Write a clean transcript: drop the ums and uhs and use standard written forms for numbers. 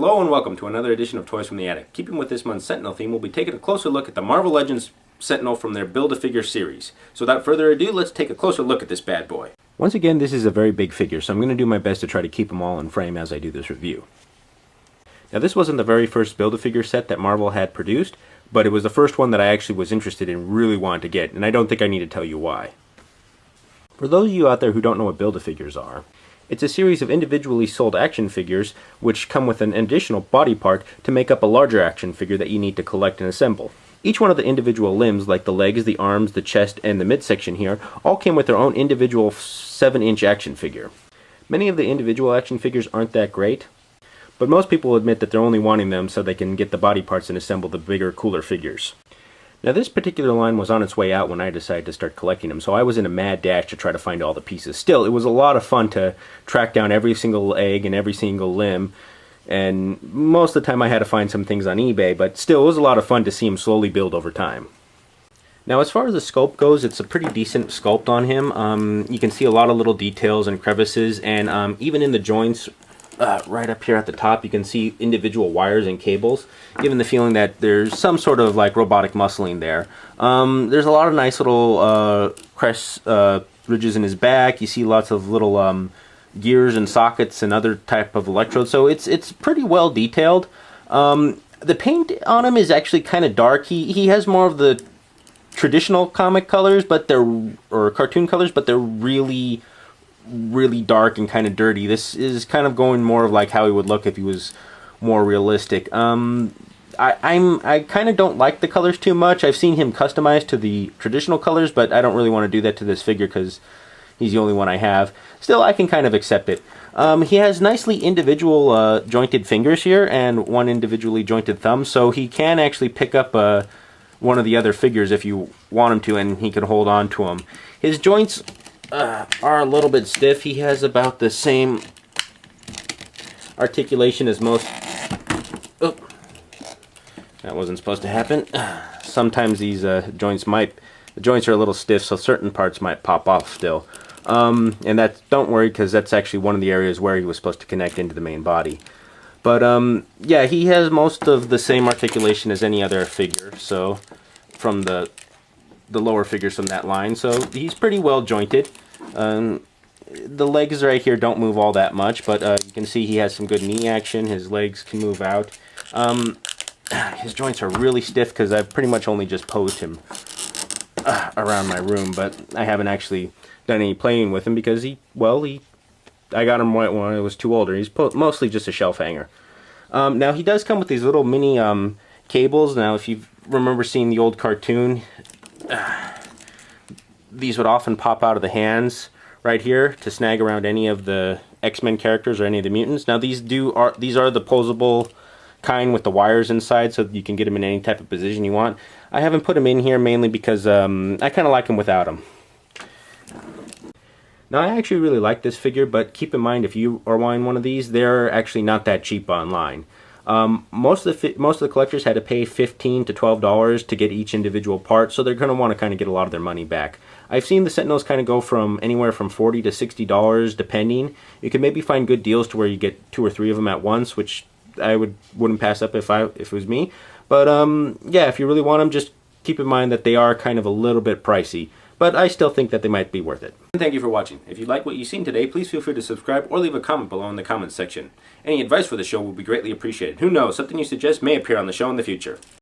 Hello and welcome to another edition of Toys from the Attic. Keeping with this month's Sentinel theme, we'll be taking a closer look at the Marvel Legends Sentinel from their Build-A-Figure series. So without further ado, let's take a closer look at this bad boy. Once again, this is a very big figure, so I'm going to do my best to try to keep them all in frame as I do this review. Now this wasn't the very first Build-A-Figure set that Marvel had produced, but it was the first one that I actually was interested in, really wanted to get, and I don't think I need to tell you why. For those of you out there who don't know what Build-A-Figures are, it's a series of individually sold action figures which come with an additional body part to make up a larger action figure that you need to collect and assemble. Each one of the individual limbs, like the legs, the arms, the chest, and the midsection here, all came with their own individual 7-inch action figure. Many of the individual action figures aren't that great, but most people admit that they're only wanting them so they can get the body parts and assemble the bigger, cooler figures. Now this particular line was on its way out when I decided to start collecting them, so I was in a mad dash to try to find all the pieces. Still, it was a lot of fun to track down every single egg and every single limb, and most of the time I had to find some things on eBay, but still it was a lot of fun to see him slowly build over time. Now as far as the sculpt goes, it's a pretty decent sculpt on him. You can see a lot of little details and crevices, and even in the joints, right up here at the top, you can see individual wires and cables, giving the feeling that there's some sort of like robotic muscling there. There's a lot of nice little crest ridges in his back. You see lots of little gears and sockets and other type of electrodes, so it's pretty well detailed. The paint on him is actually kind of dark. He has more of the traditional comic colors, or cartoon colors, but they're really dark and kind of dirty. This is kind of going more of like how he would look if he was more realistic. I kind of don't like the colors too much. I've seen him customized to the traditional colors, but I don't really want to do that to this figure because he's the only one I have. Still, I can kind of accept it. He has nicely individual jointed fingers here and one individually jointed thumb, so he can actually pick up one of the other figures if you want him to, and he can hold on to them. His joints are a little bit stiff. He has about the same articulation as most. Oh, that wasn't supposed to happen. Sometimes these the joints are a little stiff, so certain parts might pop off still. And don't worry, because that's actually one of the areas where he was supposed to connect into the main body. But yeah, he has most of the same articulation as any other figure. So from the lower figures from that line, so he's pretty well jointed. The legs right here don't move all that much, but you can see he has some good knee action. His legs can move out. His joints are really stiff because I've pretty much only just posed him around my room, but I haven't actually done any playing with him because I got him when I was too older. He's mostly just a shelf hanger. Now he does come with these little mini cables. Now if you remember seeing the old cartoon, these would often pop out of the hands right here to snag around any of the X-Men characters or any of the mutants. Now these are the posable kind with the wires inside, so you can get them in any type of position you want. I haven't put them in here mainly because I kind of like them without them. Now I actually really like this figure, but keep in mind if you are wanting one of these, they're actually not that cheap online. Most of the collectors had to pay $15 to $12 to get each individual part, so they're going to want to kind of get a lot of their money back. I've seen the Sentinels kind of go from anywhere from $40 to $60 depending. You can maybe find good deals to where you get 2 or 3 of them at once, which I wouldn't pass up if it was me. But yeah, if you really want them, just keep in mind that they are kind of a little bit pricey. But I still think that they might be worth it. And thank you for watching. If you like what you've seen today, please feel free to subscribe or leave a comment below in the comments section. Any advice for the show will be greatly appreciated. Who knows, something you suggest may appear on the show in the future.